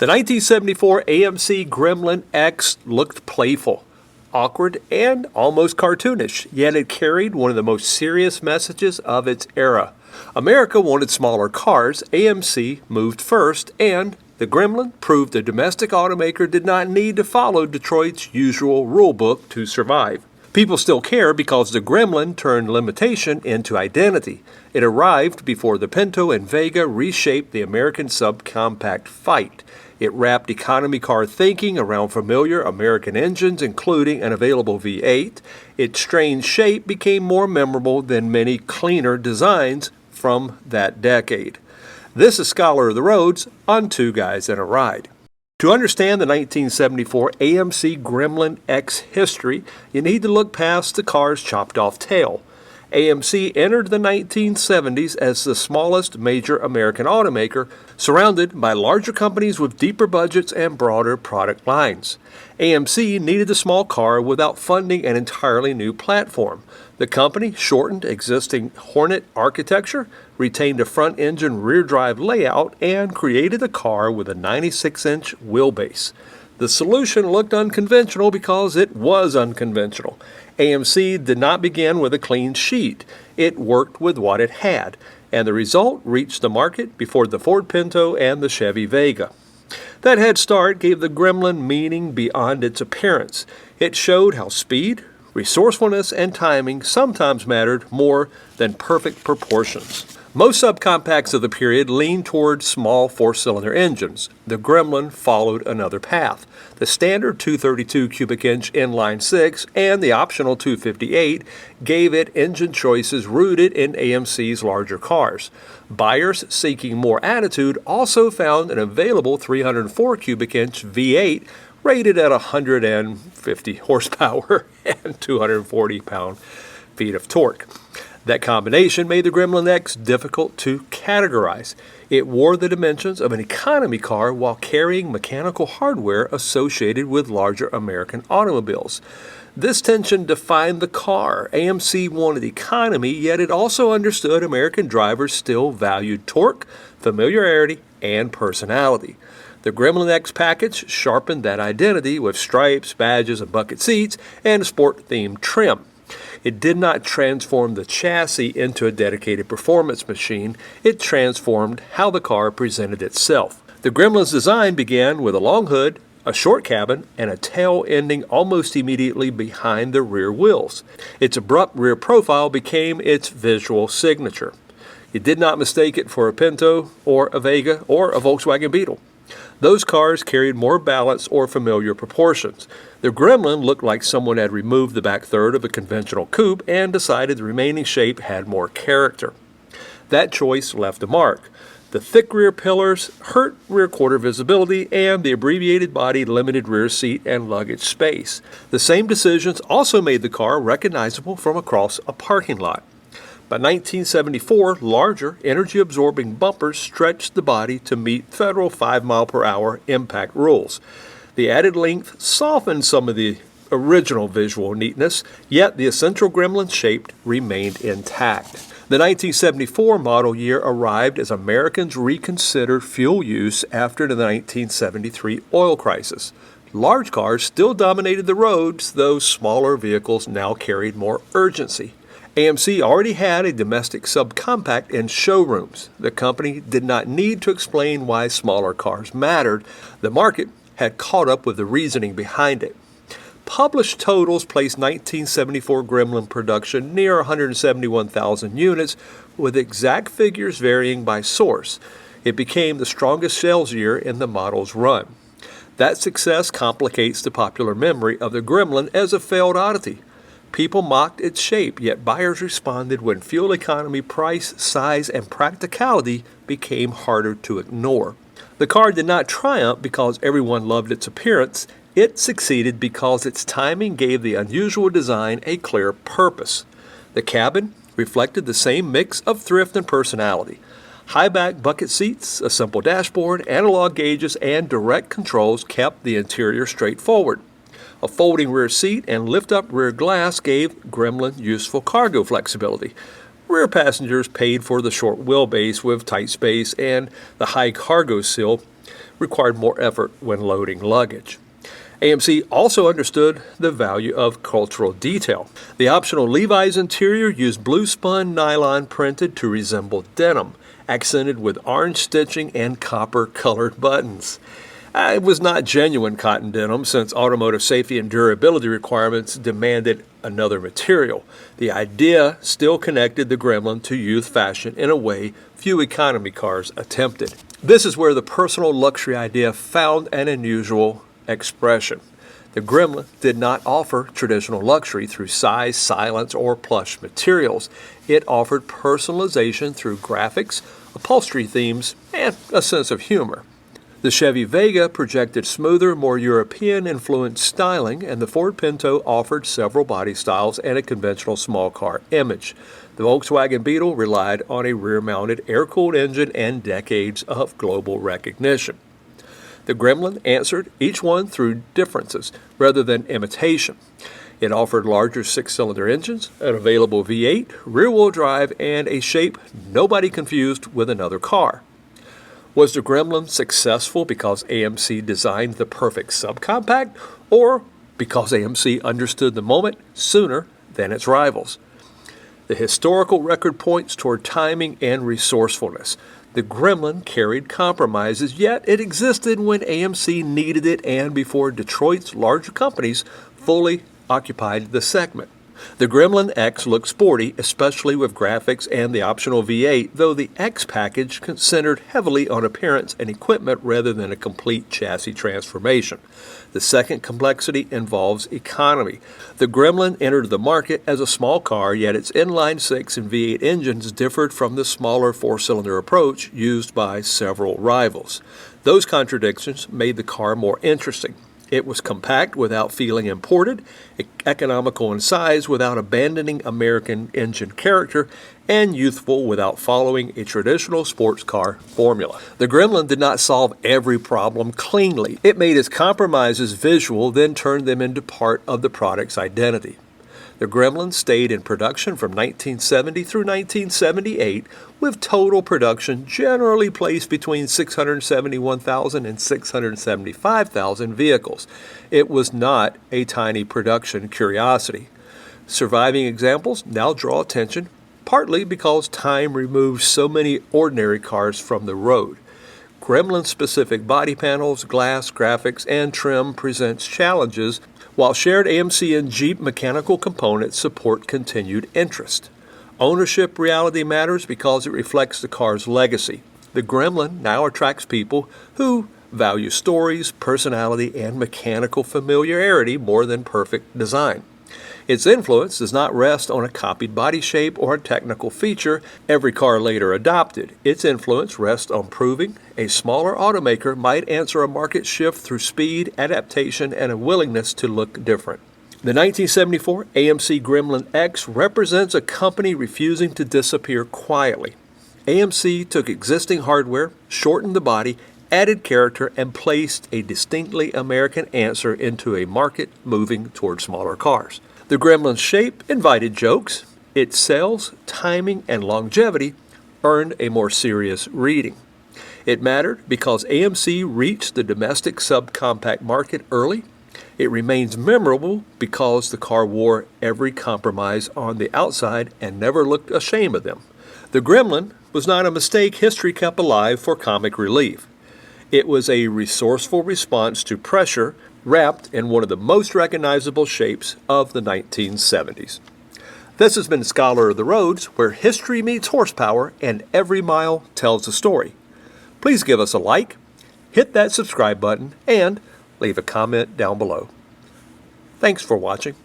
The 1974 AMC Gremlin X looked playful, awkward, and almost cartoonish, yet it carried one of the most serious messages of its era. America wanted smaller cars, AMC moved first, and the Gremlin proved the domestic automaker did not need to follow Detroit's usual rulebook to survive. People still care because the Gremlin turned limitation into identity. It arrived before the Pinto and Vega reshaped the American subcompact fight. It wrapped economy car thinking around familiar American engines, including an available V8. Its strange shape became more memorable than many cleaner designs from that decade. This is Scholar of the Roads on Two Guys and a Ride. To understand the 1974 AMC Gremlin X history, you need to look past the car's chopped-off tail. AMC entered the 1970s as the smallest major American automaker, surrounded by larger companies with deeper budgets and broader product lines. AMC needed a small car without funding an entirely new platform. The company shortened existing Hornet architecture, retained a front-engine rear-drive layout, and created a car with a 96-inch wheelbase. The solution looked unconventional because it was unconventional. AMC did not begin with a clean sheet. It worked with what it had, and the result reached the market before the Ford Pinto and the Chevy Vega. That head start gave the Gremlin meaning beyond its appearance. It showed how speed, resourcefulness, and timing sometimes mattered more than perfect proportions. Most subcompacts of the period leaned toward small four-cylinder engines. The Gremlin followed another path. The standard 232 cubic inch inline-6 and the optional 258 gave it engine choices rooted in AMC's larger cars. Buyers seeking more attitude also found an available 304 cubic inch V8 rated at 150 horsepower and 240 pound-feet of torque. That combination made the Gremlin X difficult to categorize. It wore the dimensions of an economy car while carrying mechanical hardware associated with larger American automobiles. This tension defined the car. AMC wanted economy, yet it also understood American drivers still valued torque, familiarity, and personality. The Gremlin X package sharpened that identity with stripes, badges, and bucket seats, and a sport-themed trim. It did not transform the chassis into a dedicated performance machine. It transformed how the car presented itself. The Gremlin's design began with a long hood, a short cabin, and a tail ending almost immediately behind the rear wheels. Its abrupt rear profile became its visual signature. You did not mistake it for a Pinto or a Vega or a Volkswagen Beetle. Those cars carried more balance or familiar proportions. The Gremlin looked like someone had removed the back third of a conventional coupe and decided the remaining shape had more character. That choice left a mark. The thick rear pillars hurt rear quarter visibility, and the abbreviated body limited rear seat and luggage space. The same decisions also made the car recognizable from across a parking lot. By 1974, larger, energy-absorbing bumpers stretched the body to meet federal 5-mile-per-hour impact rules. The added length softened some of the original visual neatness, yet the essential Gremlin shape remained intact. The 1974 model year arrived as Americans reconsidered fuel use after the 1973 oil crisis. Large cars still dominated the roads, though smaller vehicles now carried more urgency. AMC already had a domestic subcompact in showrooms. The company did not need to explain why smaller cars mattered. The market had caught up with the reasoning behind it. Published totals placed 1974 Gremlin production near 171,000 units, with exact figures varying by source. It became the strongest sales year in the model's run. That success complicates the popular memory of the Gremlin as a failed oddity. People mocked its shape, yet buyers responded when fuel economy, price, size, and practicality became harder to ignore. The car did not triumph because everyone loved its appearance. It succeeded because its timing gave the unusual design a clear purpose. The cabin reflected the same mix of thrift and personality. High-back bucket seats, a simple dashboard, analog gauges, and direct controls kept the interior straightforward. A folding rear seat and lift-up rear glass gave Gremlin useful cargo flexibility. Rear passengers paid for the short wheelbase with tight space and the high cargo seal required more effort when loading luggage. AMC also understood the value of cultural detail. The optional Levi's interior used blue-spun nylon printed to resemble denim, accented with orange stitching and copper-colored buttons. It was not genuine cotton denim since automotive safety and durability requirements demanded another material. The idea still connected the Gremlin to youth fashion in a way few economy cars attempted. This is where the personal luxury idea found an unusual expression. The Gremlin did not offer traditional luxury through size, silence, or plush materials. It offered personalization through graphics, upholstery themes, and a sense of humor. The Chevy Vega projected smoother, more European-influenced styling, and the Ford Pinto offered several body styles and a conventional small car image. The Volkswagen Beetle relied on a rear-mounted air-cooled engine and decades of global recognition. The Gremlin answered each one through differences rather than imitation. It offered larger six-cylinder engines, an available V8, rear-wheel drive, and a shape nobody confused with another car. Was the Gremlin successful because AMC designed the perfect subcompact, or because AMC understood the moment sooner than its rivals? The historical record points toward timing and resourcefulness. The Gremlin carried compromises, yet it existed when AMC needed it and before Detroit's larger companies fully occupied the segment. The Gremlin X looked sporty, especially with graphics and the optional V8, though the X package centered heavily on appearance and equipment rather than a complete chassis transformation. The second complexity involves economy. The Gremlin entered the market as a small car, yet its inline-6 and V8 engines differed from the smaller four-cylinder approach used by several rivals. Those contradictions made the car more interesting. It was compact without feeling imported, economical in size without abandoning American engine character, and youthful without following a traditional sports car formula. The Gremlin did not solve every problem cleanly. It made its compromises visual, then turned them into part of the product's identity. The Gremlin stayed in production from 1970 through 1978, with total production generally placed between 671,000 and 675,000 vehicles. It was not a tiny production curiosity. Surviving examples now draw attention, partly because time removes so many ordinary cars from the road. Gremlin-specific body panels, glass, graphics, and trim presents challenges, while shared AMC and Jeep mechanical components support continued interest. Ownership reality matters because it reflects the car's legacy. The Gremlin now attracts people who value stories, personality, and mechanical familiarity more than perfect design. Its influence does not rest on a copied body shape or a technical feature every car later adopted. Its influence rests on proving a smaller automaker might answer a market shift through speed, adaptation, and a willingness to look different. The 1974 AMC Gremlin X represents a company refusing to disappear quietly. AMC took existing hardware, shortened the body, added character, and placed a distinctly American answer into a market moving toward smaller cars. The Gremlin's shape invited jokes. Its sales, timing, and longevity earned a more serious reading. It mattered because AMC reached the domestic subcompact market early. It remains memorable because the car wore every compromise on the outside and never looked ashamed of them. The Gremlin was not a mistake history kept alive for comic relief. It was a resourceful response to pressure wrapped in one of the most recognizable shapes of the 1970s. This has been Scholar of the Roads, where history meets horsepower and every mile tells a story. Please give us a like, hit that subscribe button, and leave a comment down below. Thanks for watching.